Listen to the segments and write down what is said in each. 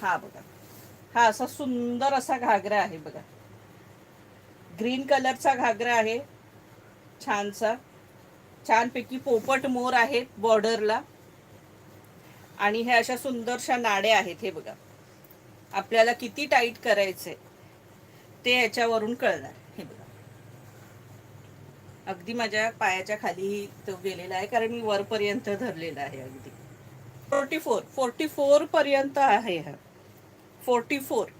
हा बघा, हा असा सुंदर असा घागरा आहे बघा. ग्रीन कलरचा घागरा आहे, छानसा. छानपैकी पोपट मोर आहेत बॉर्डरला. आणि हे अशा सुंदरशा नाड्या आहेत. हे बघा, आपल्याला किती टाईट करायचंय ते याच्यावरून कळणार. हे बघा, अगदी माझ्या पायाच्या खाली तो गेलेला आहे, कारण मी वरपर्यंत धरलेला आहे अगदी. 44 पर्यंत आहे हा. 44.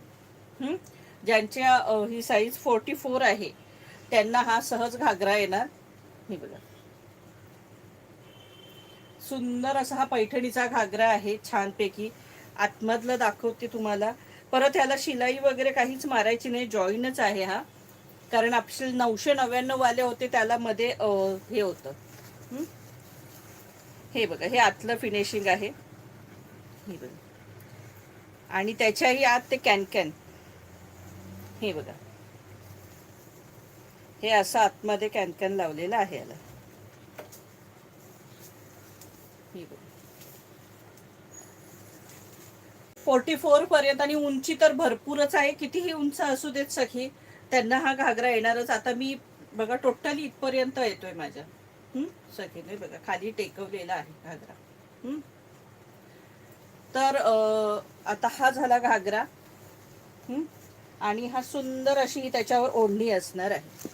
ज्यांच्या ही साईज 44 आहे त्यांना हा सहज घागरा येणार. हे बघा, सुंदर असा हा पैठणीचा घागरा आहे, छानपैकी. आतमधलं दाखवते तुम्हाला. परत ह्याला शिलाई वगैरे काहीच मारायची नाही, जॉईनच आहे हा. कारण आपले 999 वाले होते त्याला मध्ये हे होतं. हे बघा, हे आतलं फिनिशिंग आहे. हे बघा, आणि त्याच्याही आत ते कॅन. हे बघा, हे असं आतमध्ये कॅन लावलेलं आहे याला. हे बघा, 44 पर्यंत. आणि उंची तर भरपूरच आहे, कितीही उंच असू देत सखी, त्यांना हा घागरा येणारच. आता मी बघा टोटली इथपर्यंत येतोय माझ्या सखीने बघा, खाली टेकवलेला आहे घागरा. तर आता हा झाला घागरा. आणि हा सुंदर अशी त्याच्यावर ओढणी असणार आहे.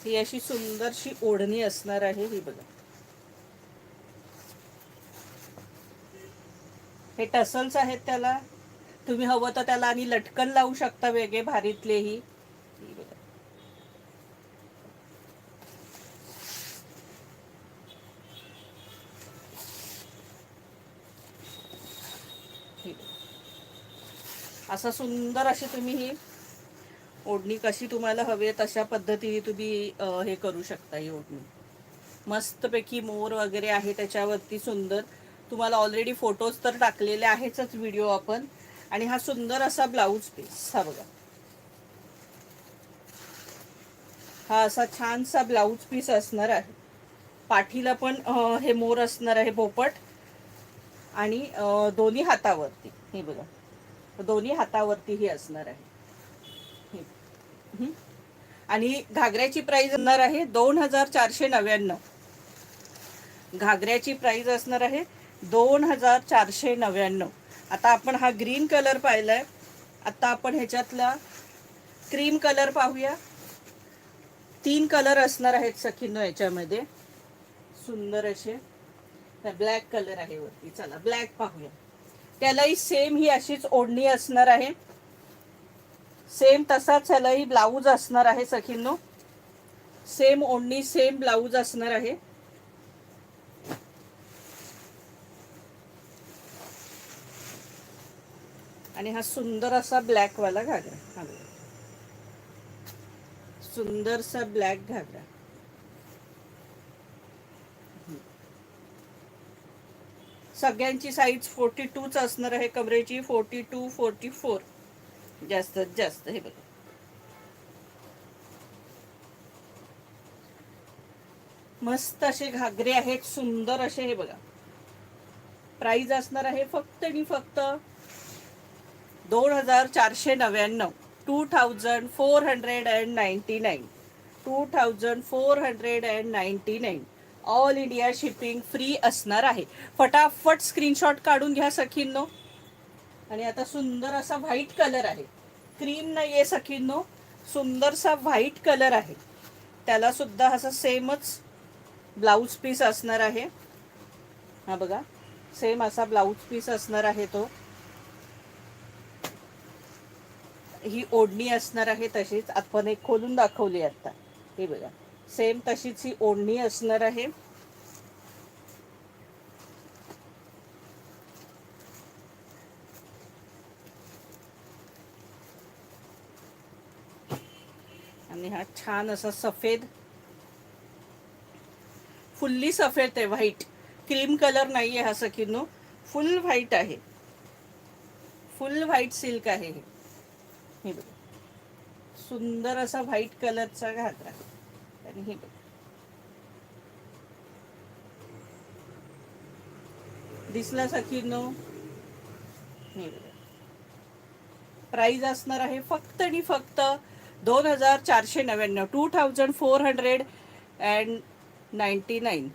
ही अशी सुंदरशी ओढणी असणार आहे. ही बघा, हे टसल्स आहेत त्याला. तुम्ही हवं तर त्याला आणि लटकन लावू शकता वेगळे भारीतलेही. ही बघा, ही बघा. असं सुंदर अशी तुम्ही ही ओढणी कशी तुम्हाला हवी आहे तशा पद्धतीने तुम्ही हे करू शकता. ही ओढणी मस्तपैकी मोर वगैरे आहे त्याच्यावरती, सुंदर. तुम्हाला ऑलरेडी फोटोज तर टाकलेले आहेच व्हिडिओ आपण. आणि हा सुंदर असा ब्लाऊज पीस. हा बघा, हा असा छानसा ब्लाऊज पीस असणार आहे. पाठीला पण हे मोर असणार आहे, पोपट. आणि दोन्ही हातावरती. हे बघा, दोन्ही हातावरती ही असणार आहे. आणि घागऱ्याची प्राइस असणार आहे 2499. घागऱ्याची प्राइस असणार आहे 2499. आता आपण हा ग्रीन कलर पाहिलाय, आता आपण ह्याच्यातला क्रीम कलर पाहूया. 3 कलर असणार आहेत सखींनो याच्यामध्ये, सुंदर असे. ब्लॅक कलर आहे वरती. चला ब्लॅक पाहूया. त्यालाही सेम ही अशीच ओढणी असणार आहे. सेम तसाच ह्यालाही ब्लाऊज असणार आहे सखींनो. सेम ओढणी, सेम ब्लाऊज असणार आहे. आणि हा सुंदर असा ब्लॅक वाला घागरा. हा सुंदरसा ब्लॅक घागरा. सगळ्यांची साईज 42च असणार आहे कमरेची. 42, 44 जास्तीत जास्त. हे बघा, मस्त असे घागरे आहेत, सुंदर असे. हे बघा, प्राइस असणार आहे फक्त आणि फक्त 2499. 2499. 2499. ऑल इंडिया शिपिंग फ्री असणार आहे. फटाफट स्क्रीनशॉट काढून घ्या सखींनो. आणि आता सुंदर असा व्हाईट कलर आहे, क्रीम नाहीये सखींनो, सुंदरसा व्हाईट कलर आहे. त्याला सुद्धा असं सेमच ब्लाऊज पीस असणार आहे. हा बघा, सेम असा ब्लाऊज पीस असणार आहे तो. ही ओढणी असणार आहे तशीच. आपण एक खोलून दाखवली आता. हे बघा, सेम तशीच ही ओढणी असणार आहे. आणि हा छान असा सफेद, फुल्ली सफेद आहे, व्हाईट. क्रीम कलर नाहीये हा सखींनो, फुल व्हाईट आहे. फुल व्हाईट सिल्क आहे हे बघा, सुंदर असा व्हाईट कलरचा घागरा. आणि हे बघा, दिसला सखींनो? प्राइस असणार आहे फक्त आणि फक्त 2499, 2499.